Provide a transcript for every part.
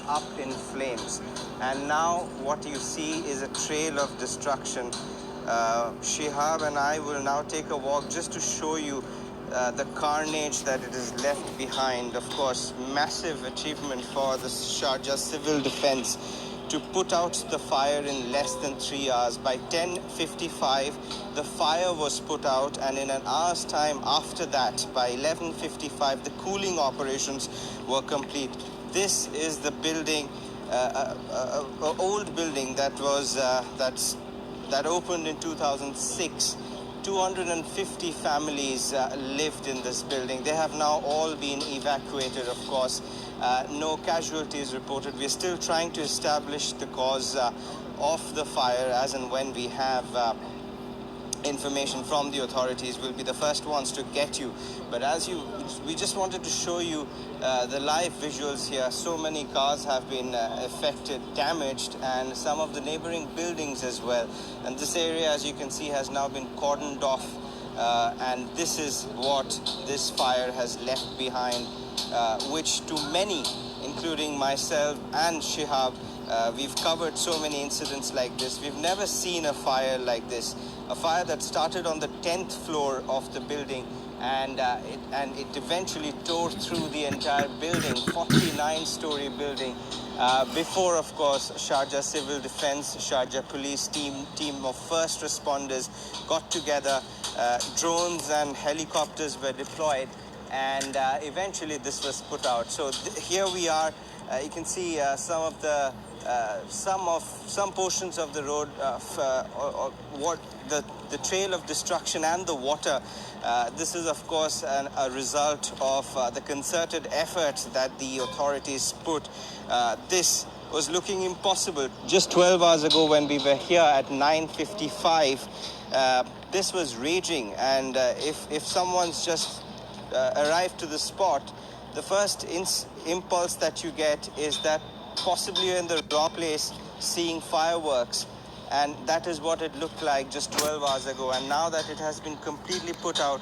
up in flames. And now what you see is a trail of destruction. Shihab and I will now take a walk just to show you the carnage that it has left behind. Of course, massive achievement for the Sharjah civil defense to put out the fire in less than 3 hours. By 10:55, the fire was put out, and in an hour's time after that, by 11:55, the cooling operations were complete. This is the building, old building that opened in 2006. 250 families lived in this building. They have now all been evacuated, of course. No casualties reported. We're still trying to establish the cause of the fire. As and when we have information from the authorities, we'll be the first ones to get you. But we just wanted to show you the live visuals here. So many cars have been affected, damaged, and some of the neighboring buildings as well. And this area, as you can see, has now been cordoned off. And this is what this fire has left behind, which to many, including myself and Shihab, we've covered so many incidents like this. We've never seen a fire like this. A fire that started on the 10th floor of the building, and it eventually tore through the entire building, 49-story building. Before, of course, Sharjah Civil Defense, Sharjah Police team of first responders got together. Drones and helicopters were deployed, and eventually this was put out. So here we are. You can see some portions of the road, the trail of destruction and the water. This is, of course, a result of the concerted effort that the authorities put. This was looking impossible just 12 hours ago when we were here at 9:55. This was raging, and if someone's just arrived to the spot, the first impulse that you get is that possibly you're in the wrong place seeing fireworks. And that is what it looked like just 12 hours ago. And now that it has been completely put out,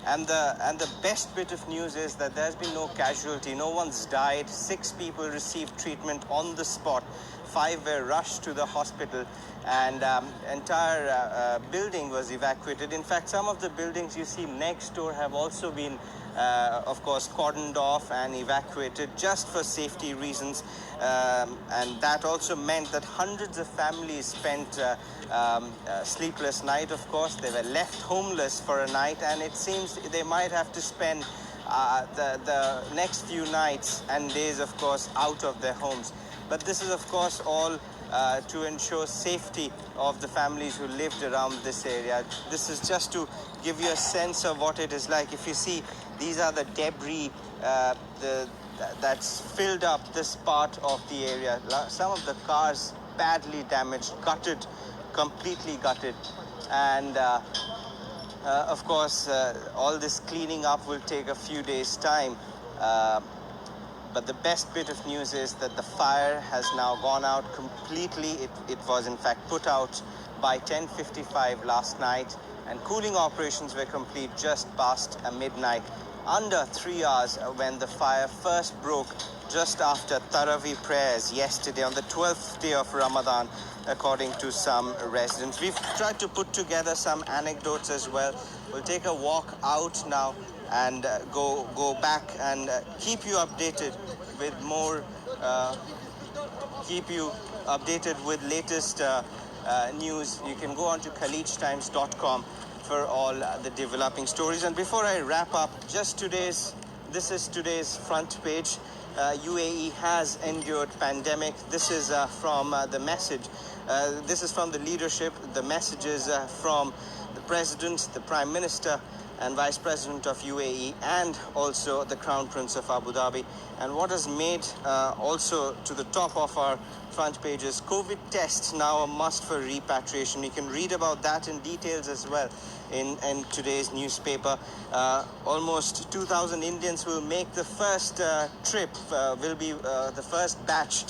and the best bit of news is that there's been no casualty. No one's died. 6 people received treatment on the spot. 5 were rushed to the hospital, and entire building was evacuated. In fact, some of the buildings you see next door have also been of course cordoned off and evacuated just for safety reasons, and that also meant that hundreds of families spent sleepless night. Of course, they were left homeless for a night, and it seems they might have to spend the next few nights and days, of course, out of their homes. But this is, of course, all to ensure safety of the families who lived around this area. This is just to give you a sense of what it is like. If you see, these are the debris that's filled up this part of the area. Some of the cars badly damaged, gutted, completely gutted. And of course, all this cleaning up will take a few days' time. But the best bit of news is that the fire has now gone out completely. It was in fact put out by 10:55 last night, and cooling operations were complete just past midnight. Under 3 hours when the fire first broke just after Taraweeh prayers yesterday on the 12th day of Ramadan, according to some residents. We've tried to put together some anecdotes as well. We'll take a walk out now and go back and keep you updated with more, latest news. You can go on to khaleejtimes.com for all the developing stories. And before I wrap up, this is today's front page. UAE has endured pandemic. This is from the message. This is from the leadership. The message is from the President, the Prime Minister, and Vice President of UAE, and also the Crown Prince of Abu Dhabi. And what has made also to the top of our front page is COVID test now a must for repatriation. You can read about that in details as well in today's newspaper. Almost 2,000 Indians will make the first trip, will be the first batch